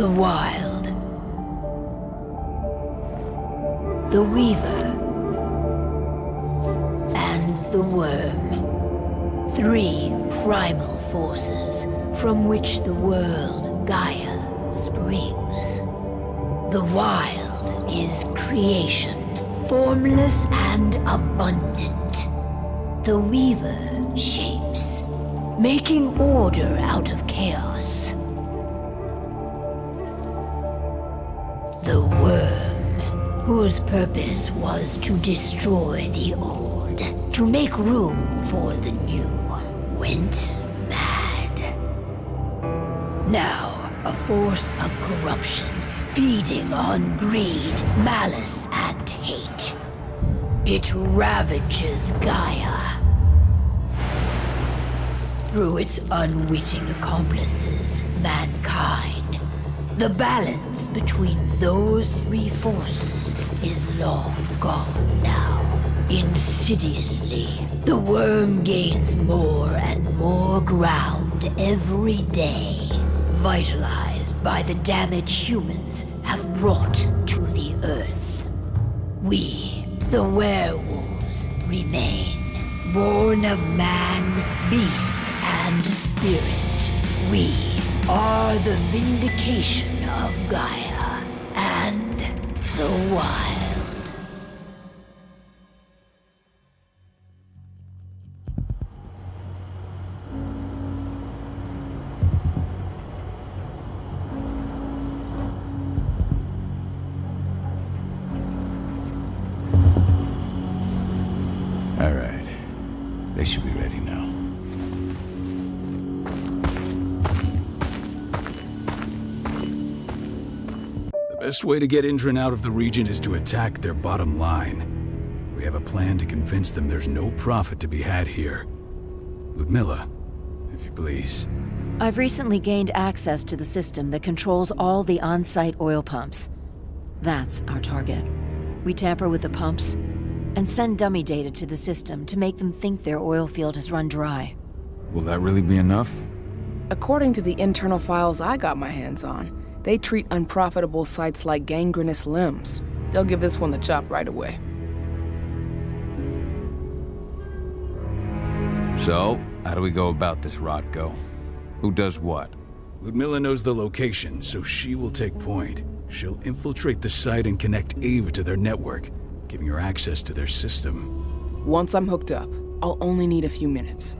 The Wild. The Weaver. And the Worm. 3 primal forces from which the world, Gaia, springs. The Wild is creation, formless and abundant. The Weaver shapes, making order out of chaos. The Worm, whose purpose was to destroy the old, to make room for the new, went mad. Now, a force of corruption, feeding on greed, malice, and hate. It ravages Gaia. Through its unwitting accomplices, mankind, the balance between those 3 forces is long gone now. Insidiously, the Worm gains more and more ground every day, vitalized by the damage humans have brought to the Earth. We, the werewolves, remain, born of man, beast, and spirit. We are the vindication of Gaia and the Wild. All right. They should be ready now. The best way to get Indran out of the region is to attack their bottom line. We have a plan to convince them there's no profit to be had here. Ludmilla, if you please. I've recently gained access to the system that controls all the on-site oil pumps. That's our target. We tamper with the pumps and send dummy data to the system to make them think their oil field has run dry. Will that really be enough? According to the internal files I got my hands on, they treat unprofitable sites like gangrenous limbs. They'll give this one the chop right away. So, how do we go about this, Rodko? Who does what? Ludmilla knows the location, so she will take point. She'll infiltrate the site and connect Ava to their network, giving her access to their system. Once I'm hooked up, I'll only need a few minutes.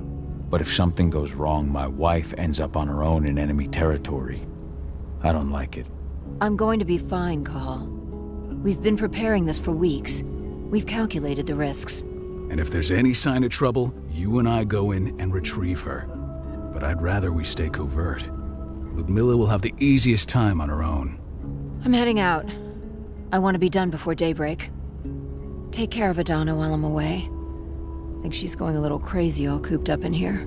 But if something goes wrong, my wife ends up on her own in enemy territory. I don't like it. I'm going to be fine, Call. We've been preparing this for weeks. We've calculated the risks. And if there's any sign of trouble, you and I go in and retrieve her. But I'd rather we stay covert. Ludmilla will have the easiest time on her own. I'm heading out. I want to be done before daybreak. Take care of Adana while I'm away. I think she's going a little crazy all cooped up in here.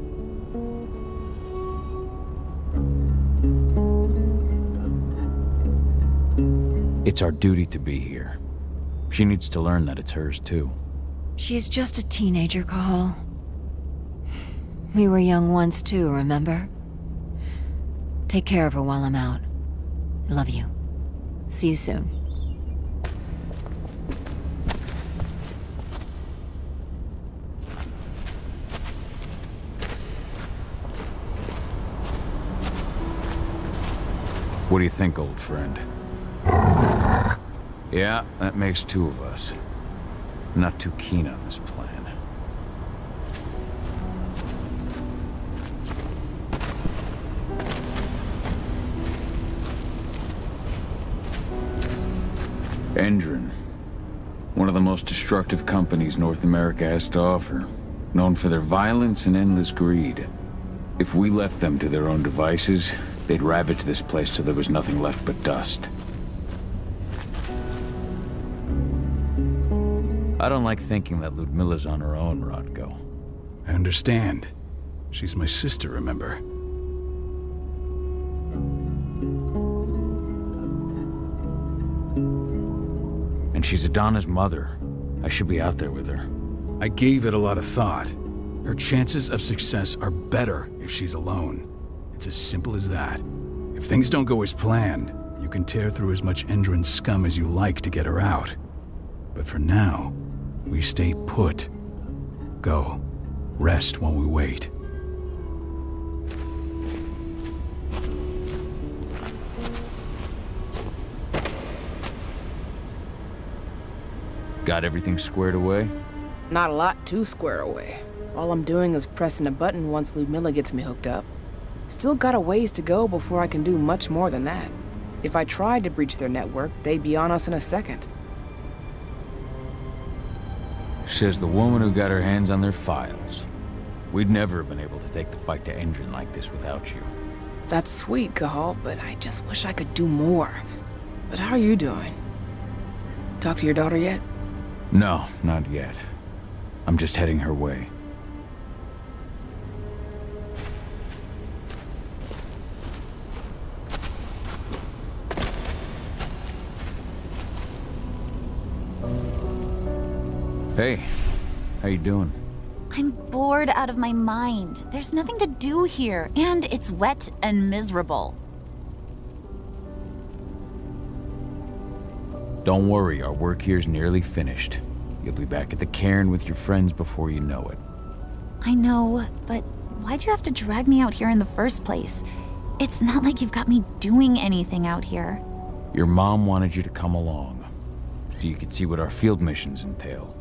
It's our duty to be here. She needs to learn that it's hers too. She's just a teenager, Call. We were young once too, remember? Take care of her while I'm out. Love you. See you soon. What do you think, old friend? Yeah, that makes 2 of us. I'm not too keen on this plan. Indran, one of the most destructive companies North America has to offer, known for their violence and endless greed. If we left them to their own devices, they'd ravage this place till there was nothing left but dust. I don't like thinking that Ludmilla's on her own, Rodko. I understand. She's my sister, remember? And she's Adana's mother. I should be out there with her. I gave it a lot of thought. Her chances of success are better if she's alone. It's as simple as that. If things don't go as planned, You can tear through as much Endron scum as you like to get her out. But for now, we stay put. Go. Rest while we wait. Got everything squared away? Not a lot to square away. All I'm doing is pressing a button once Ludmilla gets me hooked up. Still got a ways to go before I can do much more than that. If I tried to breach their network, they'd be on us in a second. Says the woman who got her hands on their files. We'd never have been able to take the fight to Endron like this without you. That's sweet, Cahal, but I just wish I could do more. But how are you doing? Talk to your daughter yet? No, not yet. I'm just heading her way. Hey, how you doing? I'm bored out of my mind. There's nothing to do here, and it's wet and miserable. Don't worry, our work here's nearly finished. You'll be back at the cairn with your friends before you know it. I know, but why'd you have to drag me out here in the first place? It's not like you've got me doing anything out here. Your mom wanted you to come along, so you could see what our field missions entail.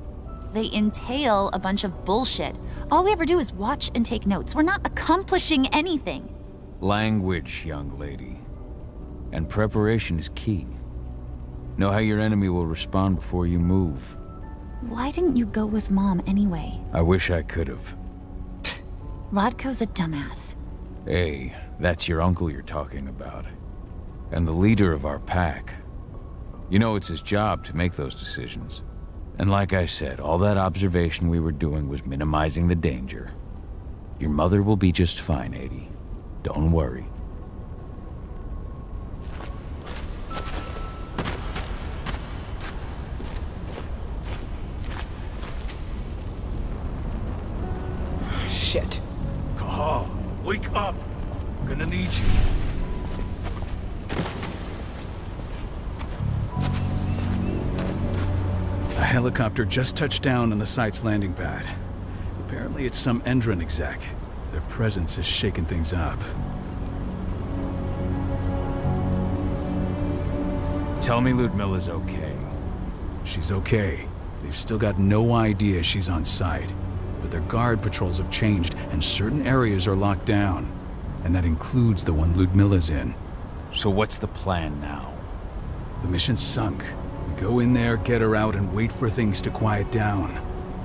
They entail a bunch of bullshit. All we ever do is watch and take notes. We're not accomplishing anything. Language, young lady. And preparation is key. Know how your enemy will respond before you move. Why didn't you go with Mom anyway? I wish I could have. Rodko's a dumbass. Hey, that's your uncle you're talking about. And the leader of our pack. You know it's his job to make those decisions. And like I said, all that observation we were doing was minimizing the danger. Your mother will be just fine, Adi. Don't worry. Shit. Cahal, wake up! I'm gonna need you. A helicopter just touched down on the site's landing pad. Apparently it's some Endron exec. Their presence has shaken things up. Tell me Ludmilla's okay. She's okay. They've still got no idea she's on site. But their guard patrols have changed, and certain areas are locked down. And that includes the one Ludmilla's in. So what's the plan now? The mission's sunk. We go in there, get her out, and wait for things to quiet down.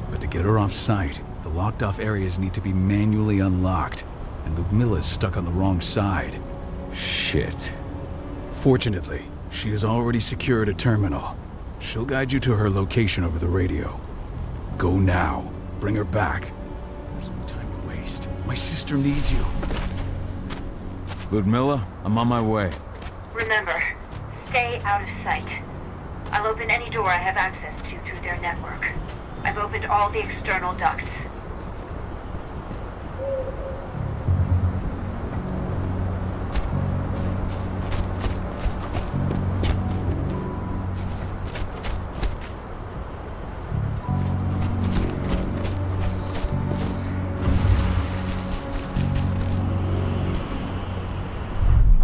But to get her off site, the locked-off areas need to be manually unlocked. And Ludmilla's stuck on the wrong side. Shit. Fortunately, she has already secured a terminal. She'll guide you to her location over the radio. Go now. Bring her back. There's no time to waste. My sister needs you. Ludmilla, I'm on my way. Remember, stay out of sight. I'll open any door I have access to through their network. I've opened all the external ducts.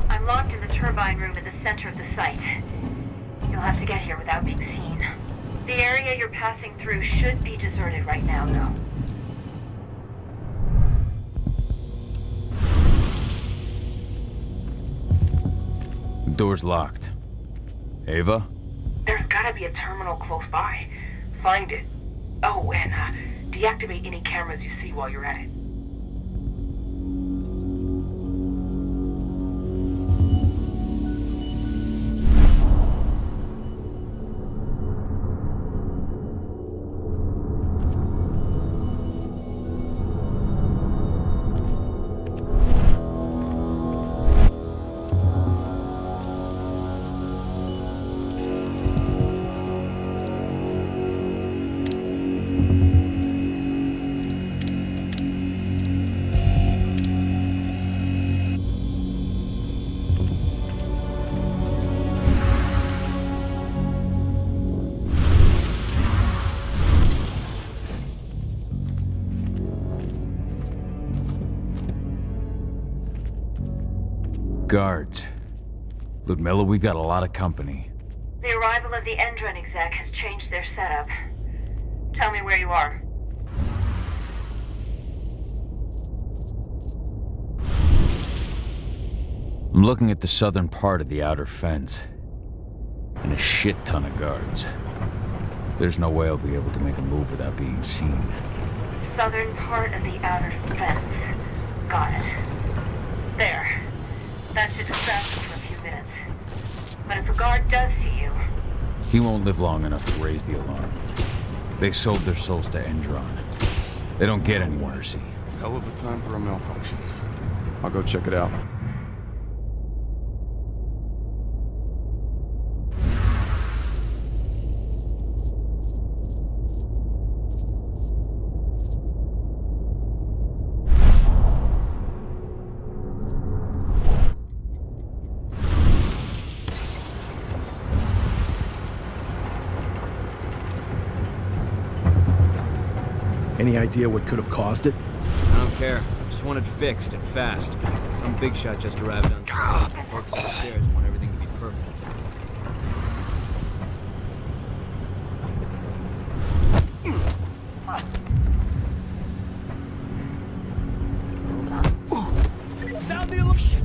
I'm locked in the turbine room at the center of the site. You'll have to get here without being seen. The area you're passing through should be deserted right now, though. The door's locked. Ava? There's gotta be a terminal close by. Find it. Oh, and deactivate any cameras you see while you're at it. Guards. Ludmilla, we've got a lot of company. The arrival of the Endron exec has changed their setup. Tell me where you are. I'm looking at the southern part of the outer fence. And a shit ton of guards. There's no way I'll be able to make a move without being seen. Southern part of the outer fence. Got it. There. That should distract them for a few minutes. But if a guard does see you... He won't live long enough to raise the alarm. They sold their souls to Endron. They don't get any mercy. Hell of a time for a malfunction. I'll go check it out. Any idea what could have caused it? I don't care. Just want it fixed and fast. Some big shot just arrived on site. The folks upstairs want everything to be perfect. Sound the alarm! Shit!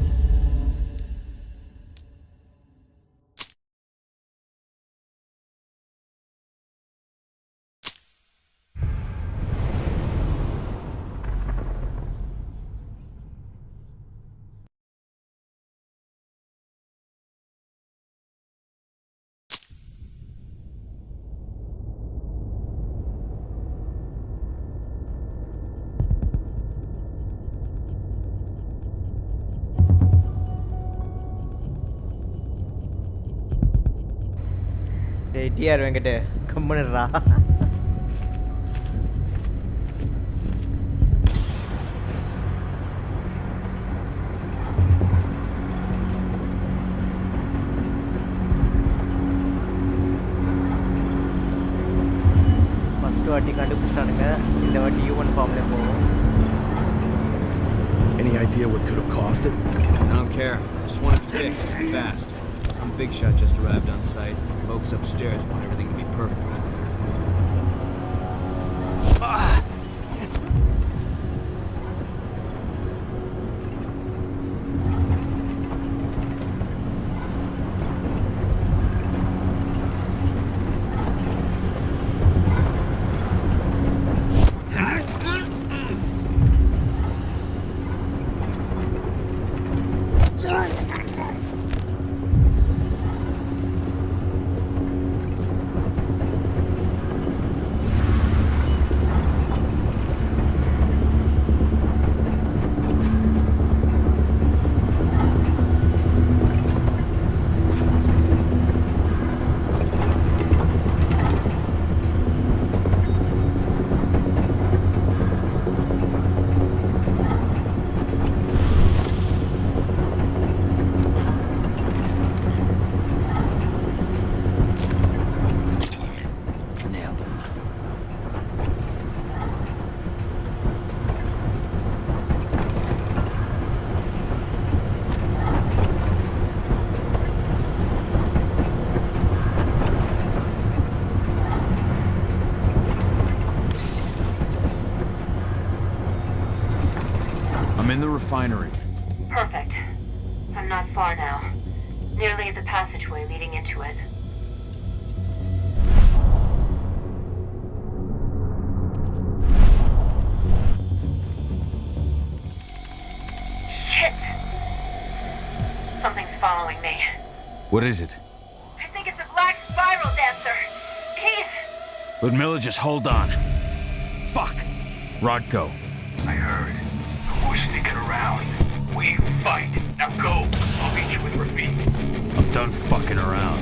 TR Venkata கம்முனுறா first வாட்டி கண்டுபிடிச்சானுங்க இந்த வாட்டி யூவன் ஃபார்ம்ல போவோம் Any idea what could have caused it? I don't care. Just want it fixed and fast. Some big shot just arrived on site. Folks upstairs want everything to be perfect. I'm in the refinery. Perfect. I'm not far now. Nearly at the passageway leading into it. Shit! Something's following me. What is it? I think it's a black spiral dancer. He's... Ludmilla, just hold on. Fuck. Rodko. I heard. Who's sticking around? We fight. Now go. I'll meet you with Rafik. I'm done fucking around.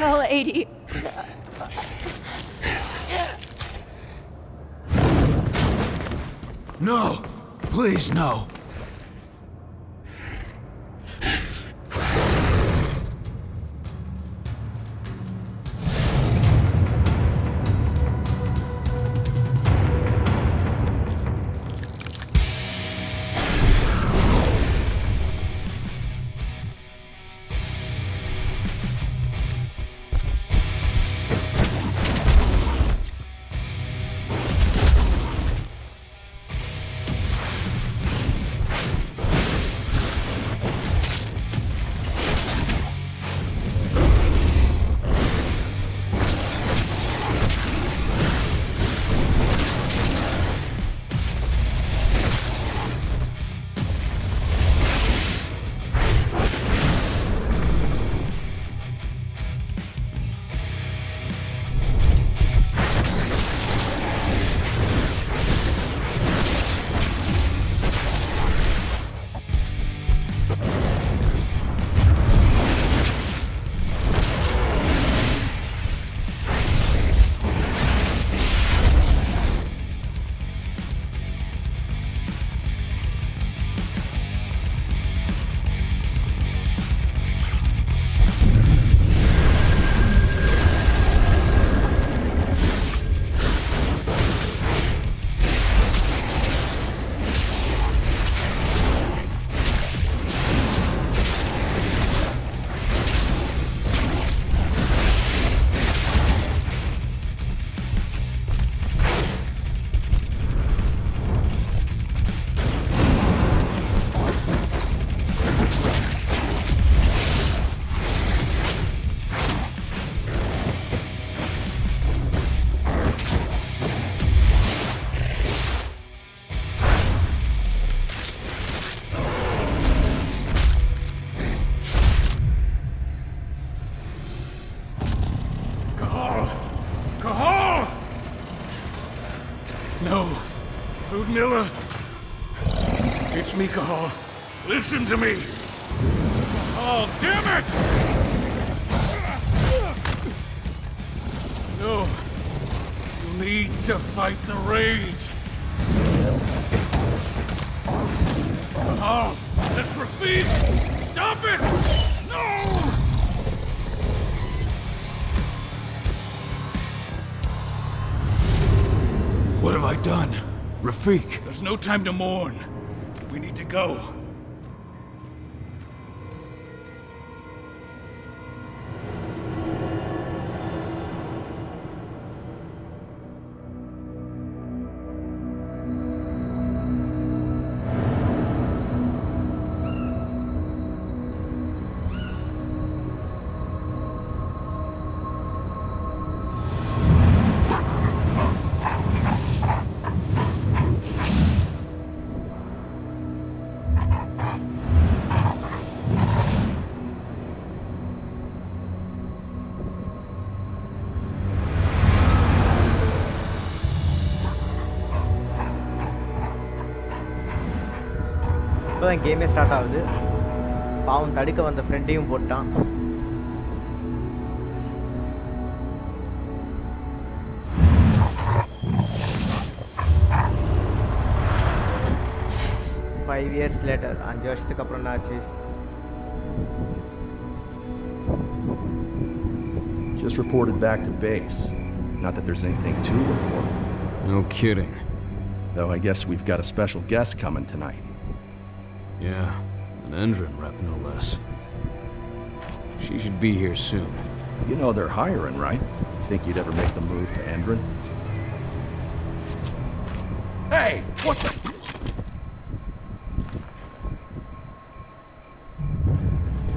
Call 80. No! Please, no! No. Ludmilla. It's me, Cahal. Listen to me. Oh, damn it! No. You need to fight the rage. Cahal, that's Rafik! Stop it! No! What have I done? Rafik! There's no time to mourn. We need to go. இப்போதான் கேமே start ஆகுது. பாவம் தடுக்க வந்த ஃப்ரெண்டையும் போட்டான். Five years later, 5 வருஷத்துக்கு அப்புறம் என்ன ஆச்சு? Just reported back to base. Not that there's anything to report. No kidding. Though I guess we've got a special guest coming tonight. Yeah, an Endron rep, no less. She should be here soon. You know they're hiring, right? Think you'd ever make the move to Endron? Hey! What the...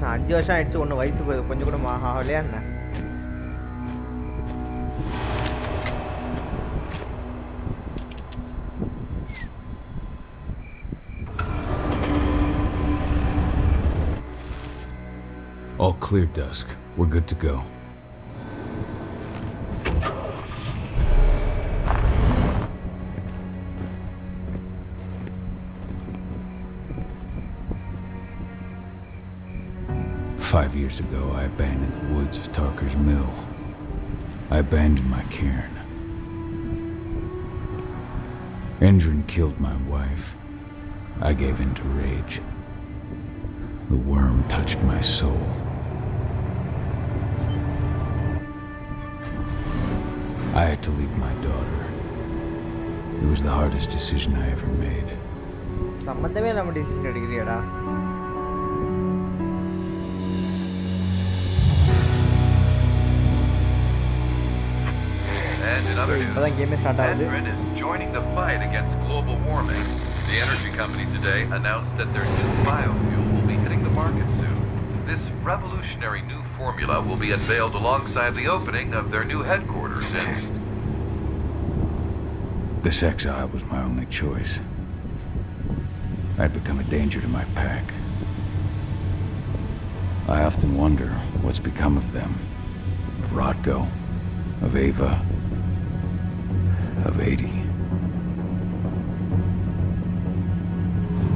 நான் 5 வருஷம் ஆயிடுச்சு, ஒன்றும் வயசு கொஞ்சம் கூட ஆகலையா என்ன? All clear, Dusk. We're good to go. 5 years ago, I abandoned the woods of Tarker's Mill. I abandoned my cairn. Endrin killed my wife. I gave in to rage. The worm touched my soul. I had to leave my daughter. It was the hardest decision I ever made. சம்பந்தமே இல்லாம decision எடுக்கிறியாடா? And in other news, Endrin is joining the fight against global warming. The energy company today announced that their new biofuel will be hitting the market soon. This revolutionary new formula will be unveiled alongside the opening of their new headquarters in... This exile was my only choice. I'd become a danger to my pack. I often wonder what's become of them. Of Rotko, of Ava, of 80.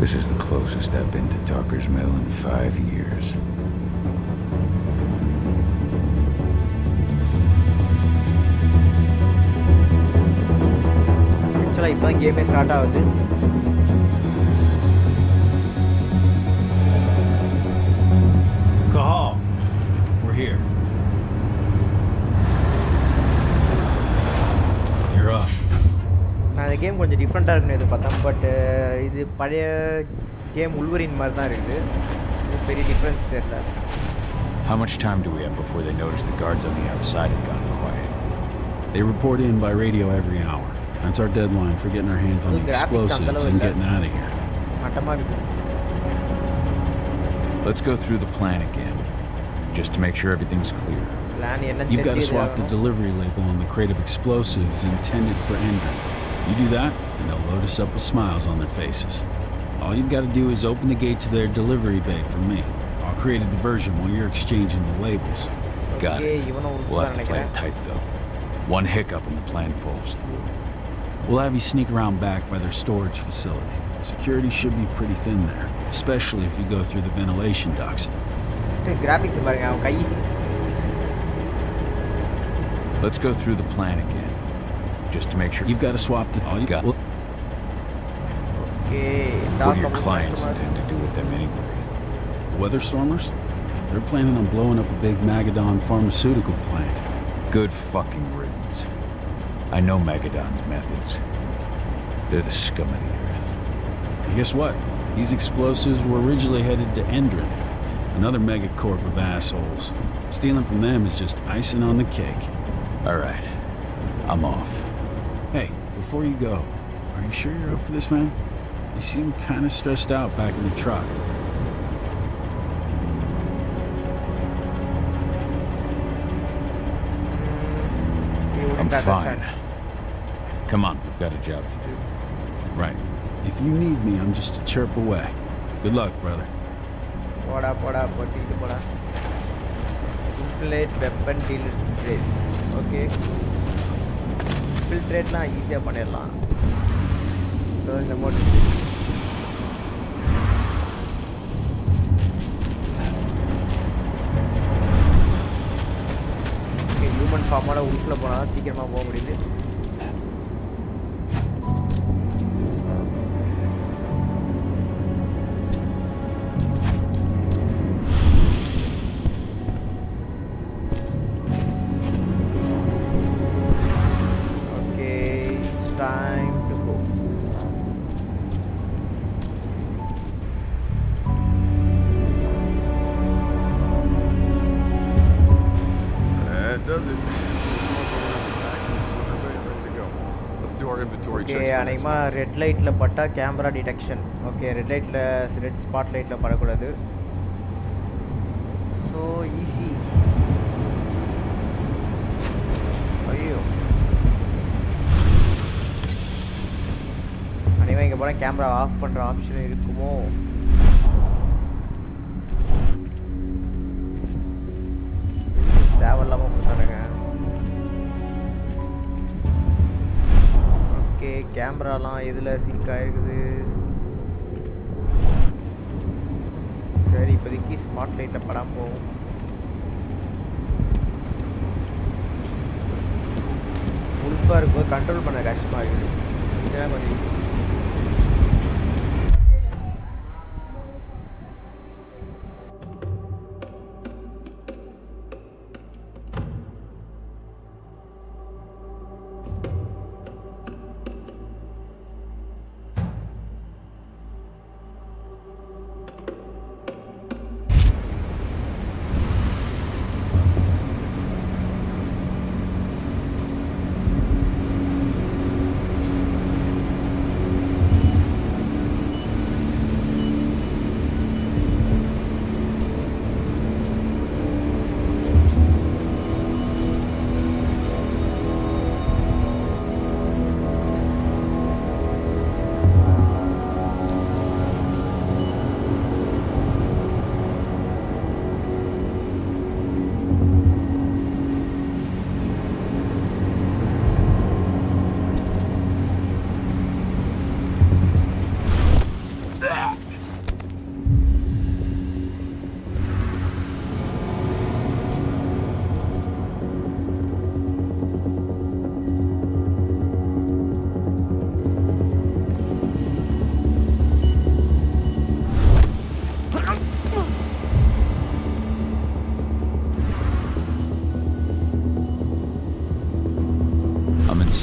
This is the closest I've been to Tarker's Mill in 5 years. Actually, இப்போ தான் கேமே start ஆகுது. Cahal, we're here. You're up. நான் இந்த game கொஞ்சம் டிஃப்ரெண்ட்டாக இருக்குன்னு எதிர்பார்த்தேன். பட் இது பழைய கேம் உள்வரின் மாதிரி தான் இருக்குது. இது பெரிய டிஃப்ரென்ஸ் தெரியல. How much time do we have before they notice the guards on the outside have gone quiet? They report in by radio every hour. That's our deadline for getting our hands on the explosives and getting out of here. மட்டமாக இருக்குது. Let's go through the plan again, just to make sure everything's clear. Plan என்ன? You've got to swap the delivery label on the crate of explosives intended for Endrin. You do that, and they'll load us up with smiles on their faces. All you've got to do is open the gate to their delivery bay for me. I'll create a diversion while you're exchanging the labels. Got it. We'll have to play it tight, though. One hiccup and the plan falls through. We'll have you sneak around back by their storage facility. Security should be pretty thin there, especially if you go through the ventilation ducts. Graphics பாருங்க அவன் கை. Let's go through the plan again, just to make sure. You've got to swap the... All you got. Okay. What do your clients intend to do with them anyway? The Weather Stormers? They're planning on blowing up a big Magadon pharmaceutical plant. Good fucking riddance. I know Magadon's methods. They're the scum of the earth. And guess what? These explosives were originally headed to Endrin, another megacorp of assholes. Stealing from them is just icing on the cake. All right. I'm off. Hey, before you go, are you sure you're up for this, man? You seem kind of stressed out back in the truck. I'm fine. Come on, we've got a job to do. Right. If you need me, I'm just a chirp away. Good luck, brother. போடா பொத்திட்டு போடா. Infiltrate weapon dealers place. Okay. Infiltrateலாம் ஈஸியாக பண்ணிடலாம். So இந்த mode human ஃபார்மோட உள்ள போனால் சீக்கிரமாக போக முடியுது. அநேகமாக ரெட் லைட்டில் பட்டால் camera detection. Okay, red spot லைட்டில் படக்கூடாது. So easy. ஐயோ, அநேகமாக இங்கே போனால் கேமரா ஆஃப் பண்ணுற ஆப்ஷன் இருக்குமோ? தேவையில்லாமல் கொடுத்தானுங்க. ஓகே, கேமராலாம் எதில் சிங்க் ஆகிருக்குது? சரி இப்போதைக்கு ஸ்பாட் லைட்டில் படம் போகும். உள்பாக இருக்கும்போது கண்ட்ரோல் பண்ண கஷ்டமாக இருக்குது. இதெல்லாம் கொஞ்சம்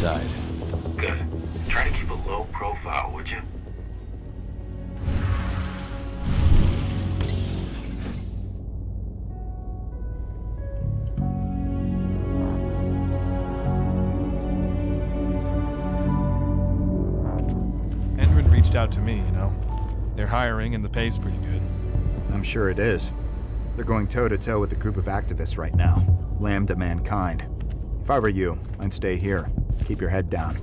inside. Good. Try to keep a low profile, would you? Endrin reached out to me, you know. They're hiring and the pay's pretty good. I'm sure it is. They're going toe-to-toe with a group of activists right now. Lambda mankind. If I were you, I'd stay here. Keep your head down.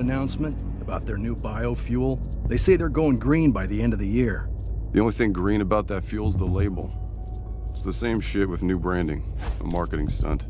announcement about their new biofuel? They say they're going green by the end of the year. The only thing green about that fuel's the label. It's the same shit with new branding. A marketing stunt.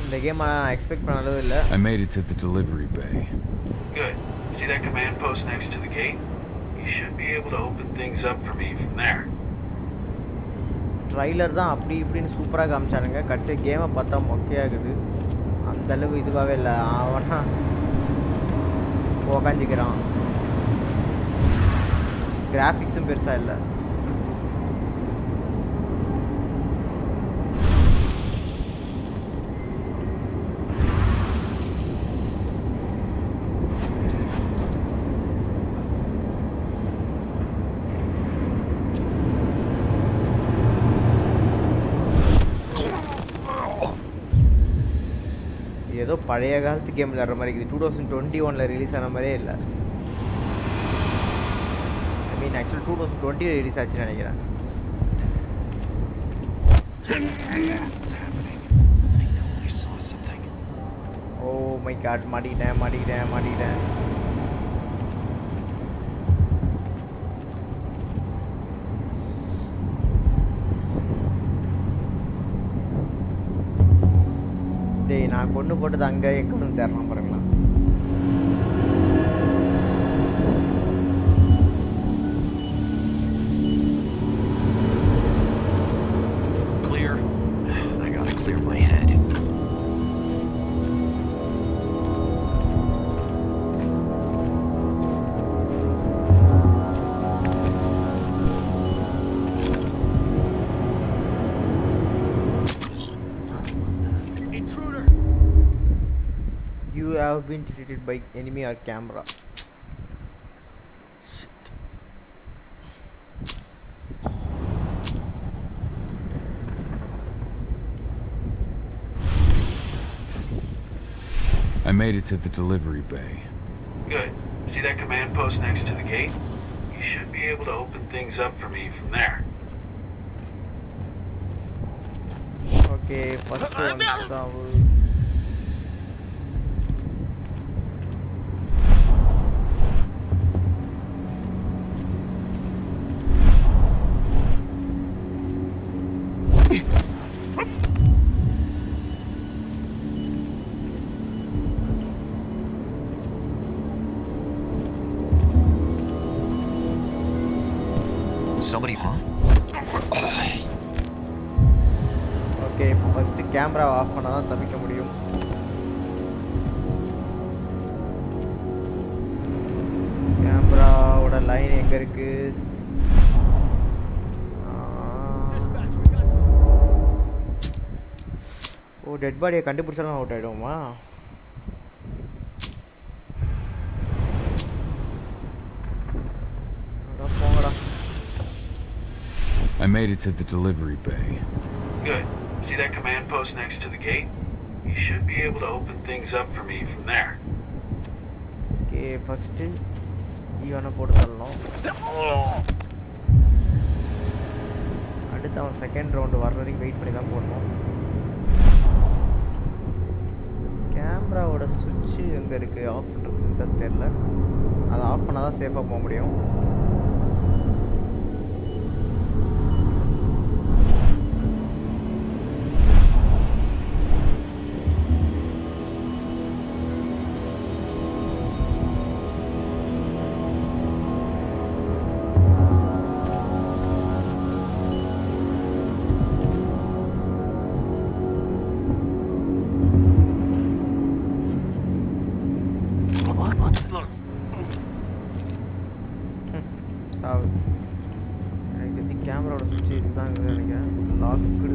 இந்த game நான் expect பண்ண அளவு இல்ல. I made it to the delivery bay. Good. See that command post next to the gate? You should be able to open things up for me from there. Trailer தான் அப்படி இப்படின்னு சூப்பராக காமிச்சானுங்க. கடைசியாக கேமை பார்த்தா மொக்கையாகுது. அந்த அளவு இதுவாகவே இல்லை. அவனா உக்காஞ்சிக்கிறான். கிராஃபிக்ஸும் பெருசாக இல்லை. ஏதோ பழைய காலத்து கேம் விளையாடுற மாதிரி இருக்குது. 2021 ரிலீஸ் ஆன மாதிரியே இல்லை. ஐ மீன் ஆக்சுவலி 2020 ரிலீஸ் ஆச்சுன்னு நினைக்கிறேன். ஓ மை காட், மாட்டிக்கிட்டேன். டேய், நான் கொண்டு போட்டது அங்கே எங்கே வந்து தரலாம் பாருங்களா. Clear. I gotta clear my head. You have been treated by enemy or camera. Shit. I made it to the delivery bay. Good. See that command post next to the gate? You should be able to open things up for me from there. Okay, first one. Somebody, huh? Okay, first camera off பண்ணா தான் தப்பிக்க முடியும். கேமராவோட line எங்க இருக்கு? ஓ, dead பாடியை கண்டுபிடிச்சாலும் out ஆயிடுவோமா? போங்கடா. I made it to the delivery bay. Good. See that command post next to the gate? You should be able to open things up for me from there. Okay, first ஈவனை போட்டு தள்ளணும். அடுத்து அவன் second round வர்ற வரைக்கும் wait பண்ணி தான் போடணும். கேமராவோட சுவிட்சு எங்கே இருக்குது? ஆஃப் பண்ணுறது தெரில. அதை ஆஃப் பண்ணால் தான் சேஃபாக போக முடியும். தான் நினைக்கிறேன். Logged.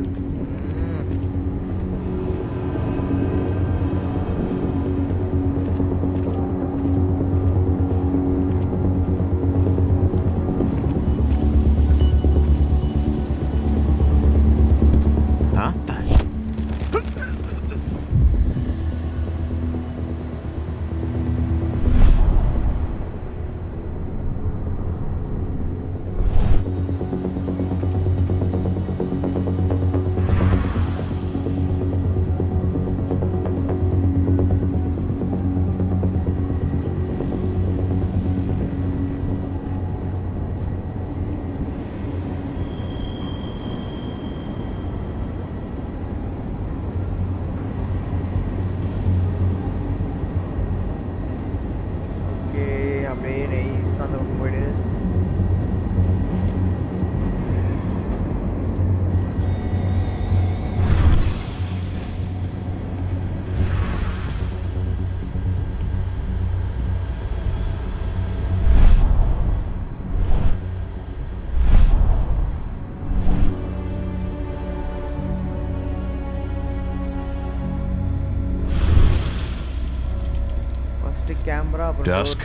Dusk,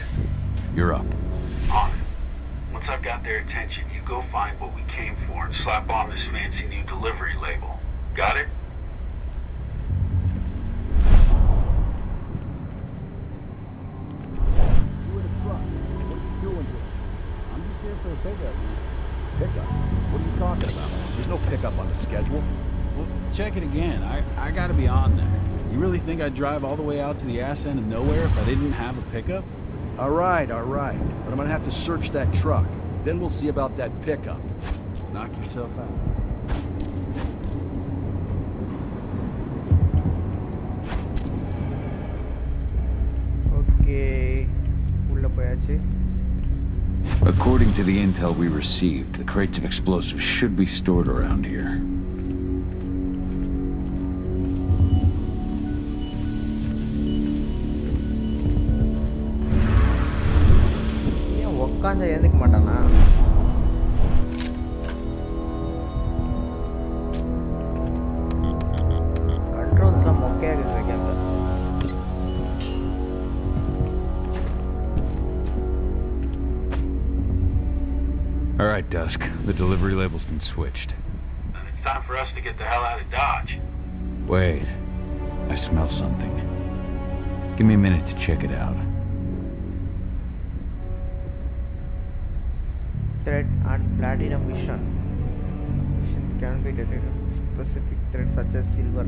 you're up. On it. Once I've got their attention, you go find what we came for and slap on this fancy new delivery label. Got it? Pickup? What are you talking about? There's no pickup on the schedule. Well, check it again. I gotta be on there. You really think I'd drive all the way out to the ass end of nowhere if I didn't have a pickup? All right. But I'm gonna have to search that truck. Then we'll see about that pickup. Knock yourself out. Okay. உள்ள போயாச்சு. According to the intel we received, the crates of explosives should be stored around here. உட்காந்து எழுந்துக்க மாட்டானா? கண்ட்ரோல்ஸ்லாம் மொக்கையாக இருக்குது கேம்ல. All right, Dusk. The delivery label's been switched. Then it's time for us to get the hell out of Dodge. Wait. I smell something. Give me a minute to check it out. Threat and platinum vision. Vision can be detected. Specific threats such as silver.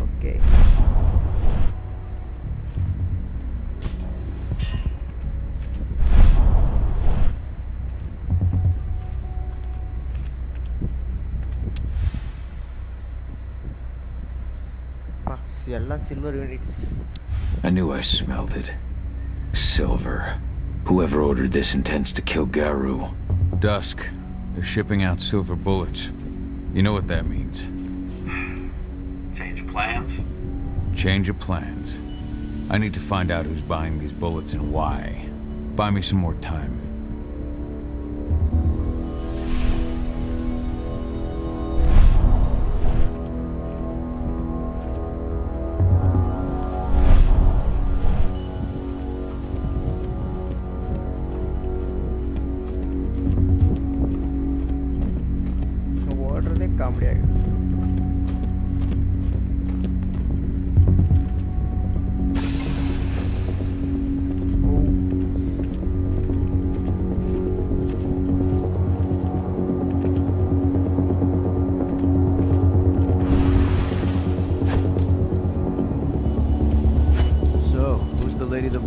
Okay. Silver units. I knew I smelled it. Silver. Whoever ordered this intends to kill Garu. Dusk. They're shipping out silver bullets. You know what that means. Change of plans? Change of plans. I need to find out who's buying these bullets and why. Buy me some more time.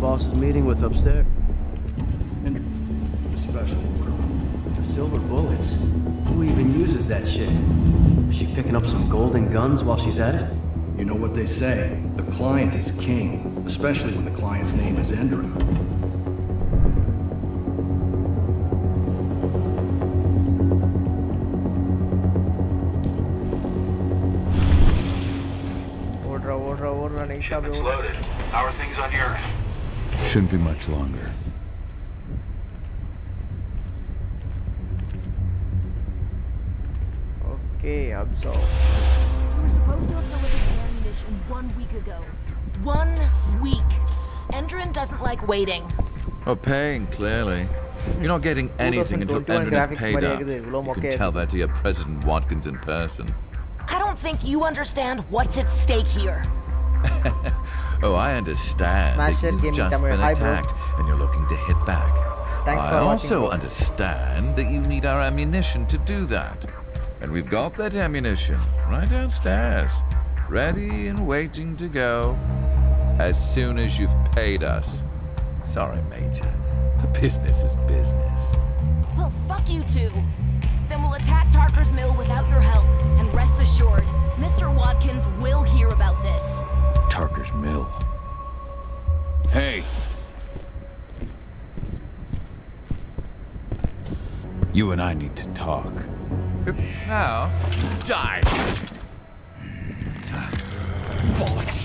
boss is meeting with upstairs. And the special order. The silver bullets? Who even uses that shit? Is she picking up some golden guns while she's at it? You know what they say, the client is king, especially when the client's name is Endrin. Shipment's loaded. How are things on your end? Shouldn't be much longer. Okay, absorb. We were supposed to have delivered the ammunition 1 week ago. 1 week. Endrin doesn't like waiting. Oh, paying, clearly. You're not getting anything until 2021 Endrin is graphics paid up. மாதிரியே இவ்வளோ You மொக்கையா can tell that to your President Watkins in person. I don't think you understand what's at stake here. Oh, I understand Smash that it, you've Gaming just Camera. been Hi, bro. attacked and you're looking to hit back. Thanks I for watching, also bro. understand that you need our ammunition to do that. And we've got that ammunition right downstairs, ready and waiting to go as soon as you've paid us. Sorry, Major. The business is business. Well, fuck you two. Then we'll attack Tarker's Mill without your help. And rest assured, Mr. Watkins will hear about this. Tarker's Mill. Hey! You and I need to talk. Now, die! Bollocks!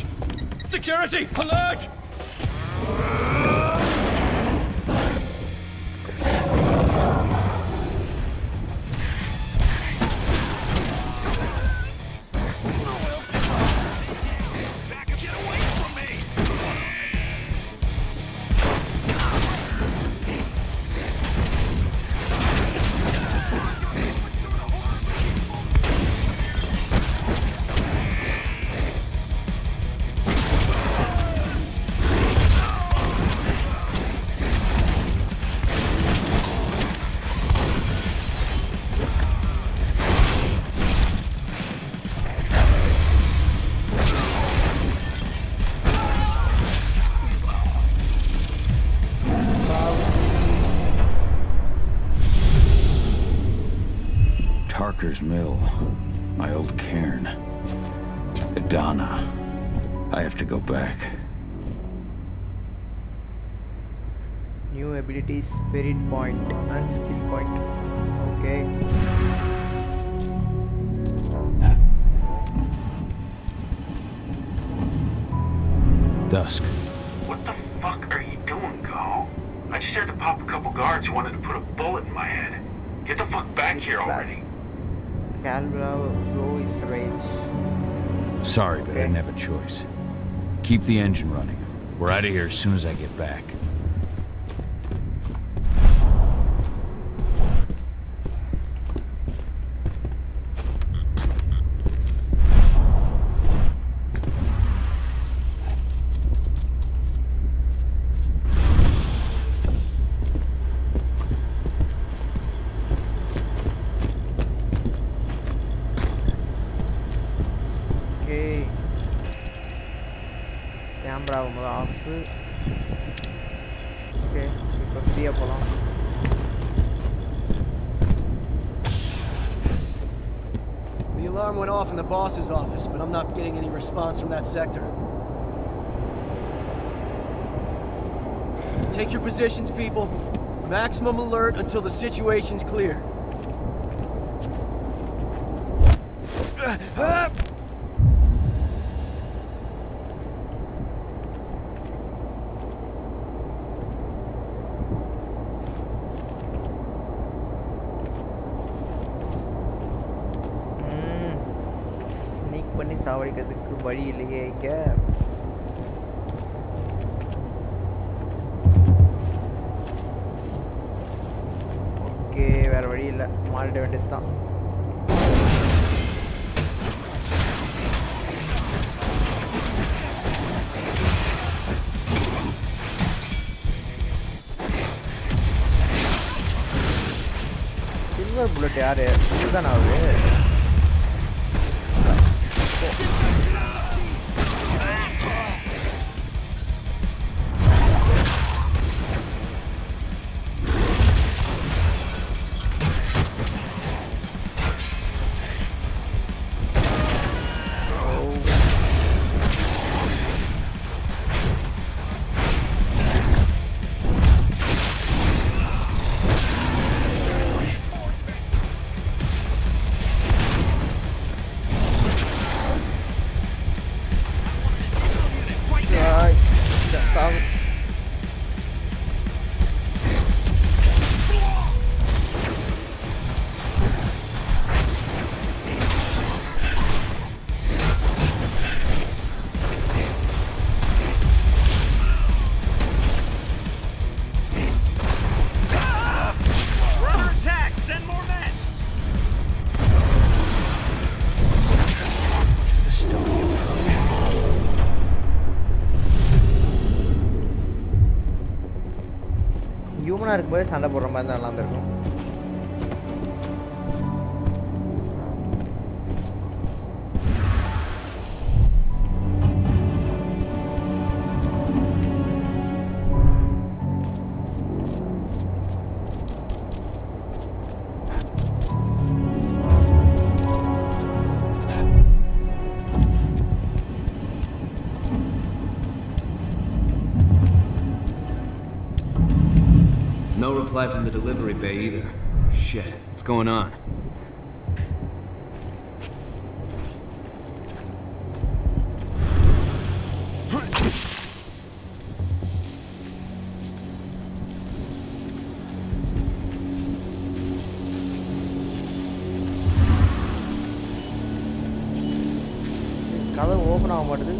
Security! Alert! Tarker's Mill. My old cairn. Adana. I have to go back. New abilities, Spirit Point and Skill Point. Okay. Dusk. What the fuck are you doing, Go? I just had to pop a couple guards who wanted to put a bullet in my head. Get the fuck back here already. Calbra Pro is range. Sorry, but I didn't have a choice. Keep the engine running. We're out of here as soon as I get back. Camera off. Okay, இப்போ ஃப்ரீயா போலாம். The alarm went off in the boss's office, but I'm not getting any response from that sector. Take your positions, people. Maximum alert until the situation's clear. பண்ணி சாவடிக்கிறதுக்கு வழி இல்லையே இங்க. Okay, வேற வழி இல்லை, மாறிட வேண்டியது தான். சில்வர் புல்லட் யாரு? இதுதான் அவரு. ஓப்பனாக இருக்கும்போது சண்டை போடுற மாதிரி தான் நல்லா இருந்திருக்கும். No reply from the delivery bay either. Shit, what's going on? கதவு ஓப்பன் ஆக மாட்டேது.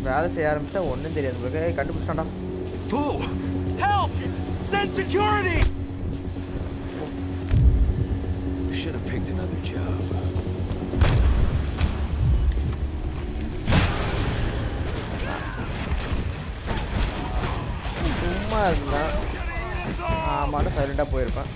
வேலை செய்ய ஆரம்பிச்சா ஒன்றும் தெரியாது. கண்டுபிடிச்சாண்டா. Help! Send security! Should have picked another job. சும்மா இருந்தா ஆமான்னு சைலண்டாக போயிருப்பேன்.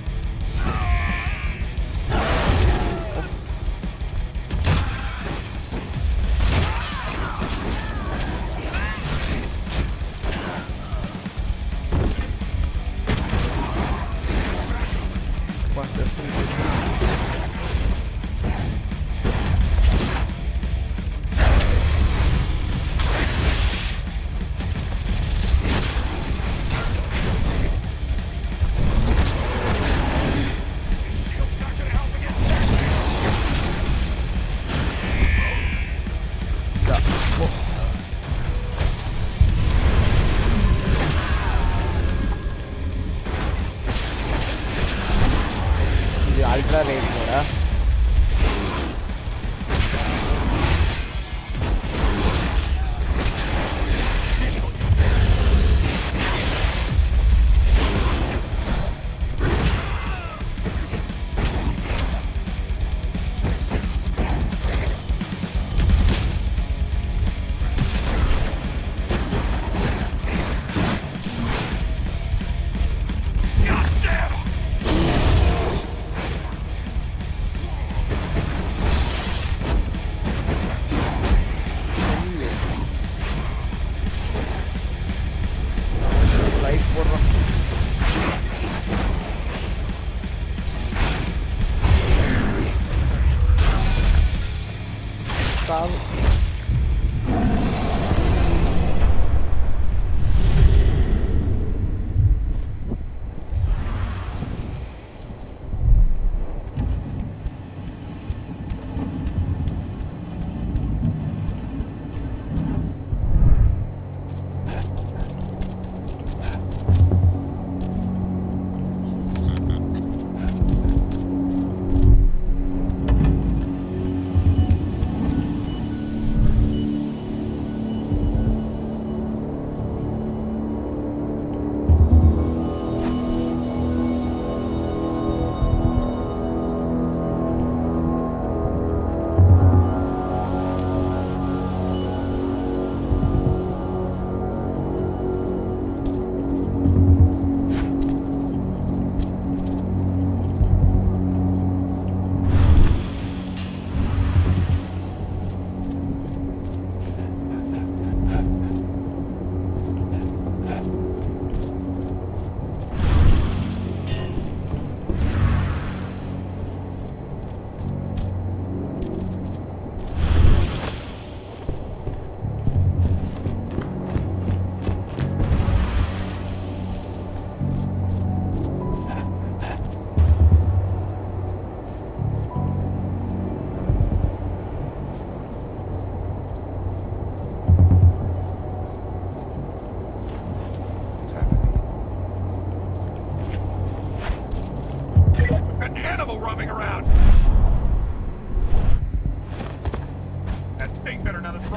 அல்ட்ரா ரேட் போடா.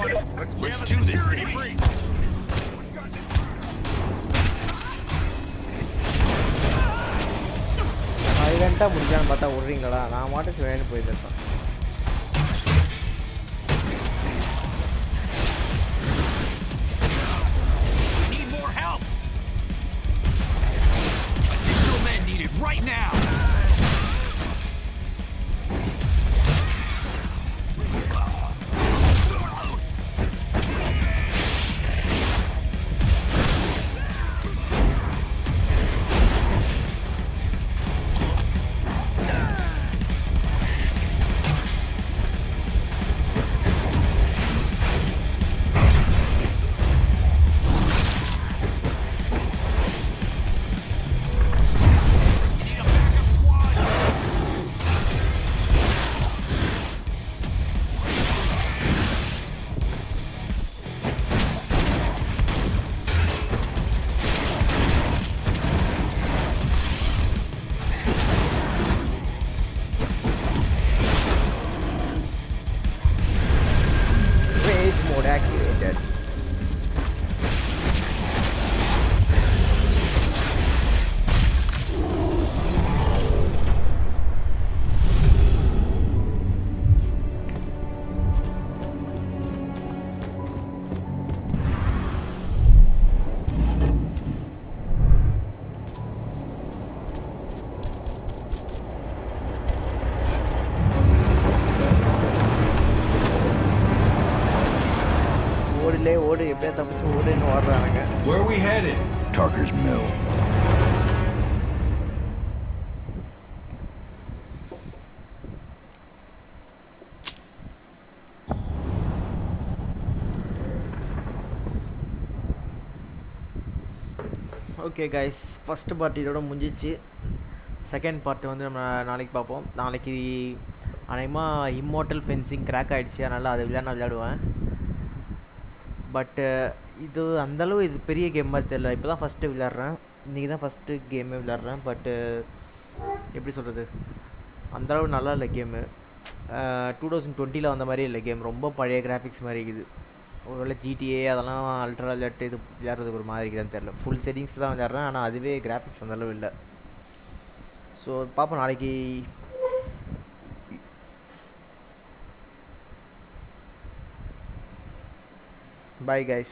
Let's do this thing. சைலண்டா முடிஞ்சான்னு பார்த்தா விடுறீங்களா? நான் மாட்டுக்கு வேணும் போயிருப்பேன். Need more help. Additional men needed right now. Where are we headed? Tarker's Mill. Okay guys, first part இதோட முடிஞ்சிச்சு. செகண்ட் பார்ட் வந்து நம்ம நாளைக்கு பார்ப்போம். நாளைக்கு அநேகமாக இம்மோர்டல் ஃபென்சிங் கிராக் ஆகிடுச்சு, அதனால் அதை நான் விளையாடுவேன். பட்டு இது அந்தளவு இது பெரிய கேம் மாதிரி தெரியல. இப்போ தான் ஃபஸ்ட்டு விளையாட்றேன், இன்றைக்கி தான் ஃபஸ்ட்டு கேமே விளையாட்றேன். பட்டு எப்படி சொல்கிறது, அந்தளவு நல்லா இல்லை கேமு. 2020 வந்த மாதிரி இல்லை கேம், ரொம்ப பழைய கிராஃபிக்ஸ் மாதிரி இருக்குது. ஒருவேளை GTA அதெல்லாம் அல்ட்ரா விளையாட்டு இது விளையாடுறதுக்கு ஒரு மாதிரி இருக்குதான்னு தெரில. ஃபுல் செட்டிங்ஸ் தான் விளையாடுறேன், ஆனால் அதுவே கிராஃபிக்ஸ் அந்தளவு இல்லை. ஸோ பார்ப்போம் நாளைக்கு. Bye guys.